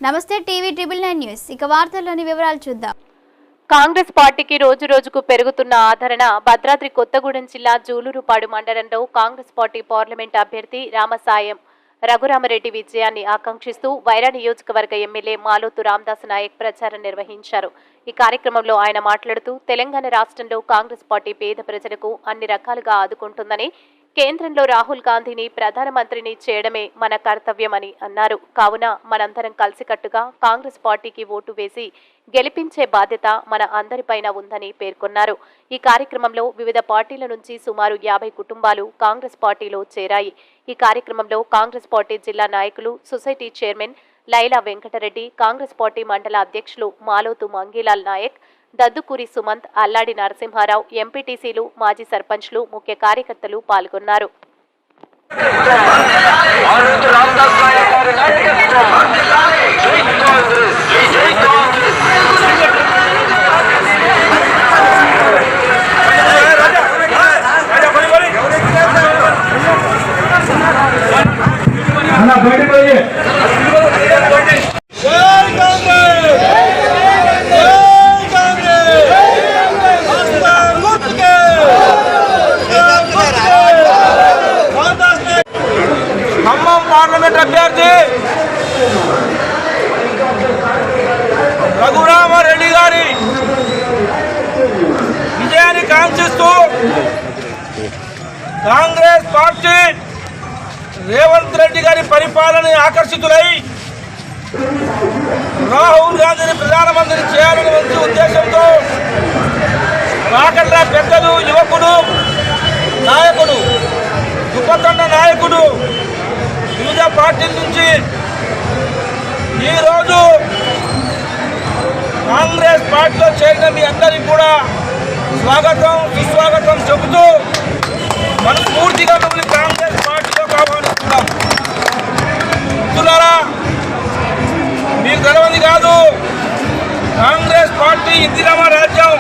నమస్తే TV triple 9 news ఇక వార్తల్లోని వివరాలు చూద్దాం। కాంగ్రెస్ పార్టీకి రోజు రోజుకు పెరుగుతున్న ఆదరణ భద్రాద్రి కొత్తగూడెం జిల్లా జూలూరుపాడు మండలంలో కాంగ్రెస్ పార్టీ పార్లమెంట్ అభ్యర్థి రామసాయం రఘురామరెడ్డి విజయాన్ని ఆకాంక్షిస్తూ వైరా నియోజకవర్గ ఎమ్మెల్యే మాలోతు రామదాస్ నాయక్ ప్రచారం నిర్వహించారు। ఈ కార్యక్రమంలో ఆయన మాట్లాడుతూ తెలంగాణ రాష్ట్రంలో కాంగ్రెస్ పార్టీ పేద ప్రజలకు అన్ని రకాలుగా ఆదుకుంటుందని, కేంద్రంలో రాహుల్ గాంధీని ప్రధానమంత్రిని చేయడమే మన కర్తవ్యమని అన్నారు। కావున మనందరం కలిసికట్టుగా కాంగ్రెస్ పార్టీకి ఓటు వేసి గెలిపించే బాధ్యత మన అందరిపైన ఉందని పేర్కొన్నారు। ఈ కార్యక్రమంలో వివిధ పార్టీల నుంచి సుమారు 50 కుటుంబాలు కాంగ్రెస్ పార్టీలో చేరాయి। ఈ కార్యక్రమంలో కాంగ్రెస్ పార్టీ జిల్లా నాయకులు, society chairman Laila Venkatareddy, Congress party మండల అధ్యక్షులు మాలోతు మంగీలాల్ నాయక్, దద్దుకూరి సుమంత్, అల్లాడి నరసింహారావు, ఎంపీటీసీలు, మాజీ సర్పంచ్లు, ముఖ్య కార్యకర్తలు పాల్గొన్నారు। పార్లమెంట్ అభ్యర్థి రఘురామరెడ్డి గారి విజయాన్ని కాంక్షిస్తూ కాంగ్రెస్ పార్టీ రేవంత్ రెడ్డి గారి పరిపాలన ఆకర్షితులై రాహుల్ గాంధీని ప్రధానమంత్రి చేయాలనే మంచి ఉద్దేశంతో రాకట్ల పెద్దలు, యువకుడు, నాయకుడు, ఉపతండ నాయకుడు వివిధ పార్టీల నుంచి ఈరోజు కాంగ్రెస్ పార్టీలో చేరిన మీ అందరికీ కూడా స్వాగతం, సుస్వాగతం చెబుతూ మనస్ఫూర్తిగా మిమ్మల్ని కాంగ్రెస్ పార్టీలో ఆహ్వానిస్తున్నాం। మిత్రులారా, మీకు తెలవని కాదు, కాంగ్రెస్ పార్టీ ఇందిరమ్మ రాజ్యం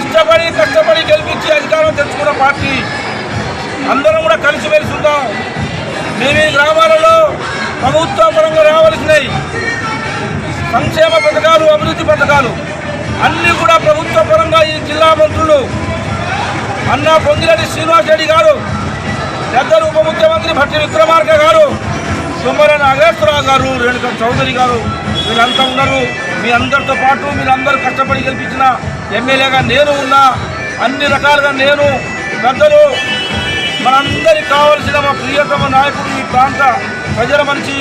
ఇష్టపడి కష్టపడి గెలిపించి అధికారం తెచ్చుకున్న పార్టీ। అందరం కూడా కలిసిమెలిసి ఉంటాం। మేము ఈ గ్రామాలలో ప్రభుత్వ పరంగా రావాల్సినవి సంక్షేమ పథకాలు, అభివృద్ధి పథకాలు అన్నీ కూడా ప్రభుత్వ పరంగా ఈ జిల్లా మంత్రులు అన్న పొంగిరెడ్డి శ్రీనివాస్ రెడ్డి గారు, పెద్దలు ఉప ముఖ్యమంత్రి భట్టి విక్రమార్క గారు, సోమవారం నాగేశ్వరరావు గారు, రేణుకా చౌదరి గారు, వీళ్ళంతా ఉన్నారు। మీ అందరితో పాటు మీరందరూ కష్టపడి గెలిపించిన ఎమ్మెల్యేగా నేను ఉన్నా। అన్ని రకాలుగా నేను, పెద్దలు, మనందరికి కావాల్సిన మా ప్రియతమ నాయకుడు, ఈ ప్రాంత ప్రజల మనిషి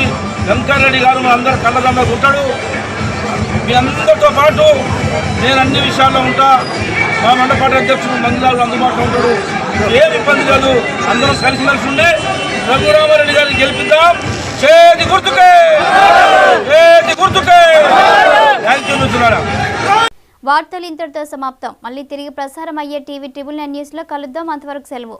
వెంకటరెడ్డి గారు మనందరూ కళ్ళదమ్మగా ఉంటాడు। మీ అందరితో పాటు నేను అన్ని విషయాల్లో ఉంటా। మా మండపాటి అధ్యక్షుడు మంగళాలు అందుబాటులో ఉంటాడు। ఏమి ఇబ్బంది లేదు, అందరం కలిసిమెలిసి ఉండి రఘురామరెడ్డి గారిని గెలిపిద్దాం। చేతి గుర్తుకే, చేతి గుర్తుకే। థ్యాంక్ యూ మిత్రులారా। వార్తలు ఇంతటితో సమాప్తం। మళ్ళీ తిరిగి ప్రసారం అయ్యే టీవీ ట్రిబుల్ 9 న్యూస్లో కలుద్దాం। అంతవరకు సెలవు।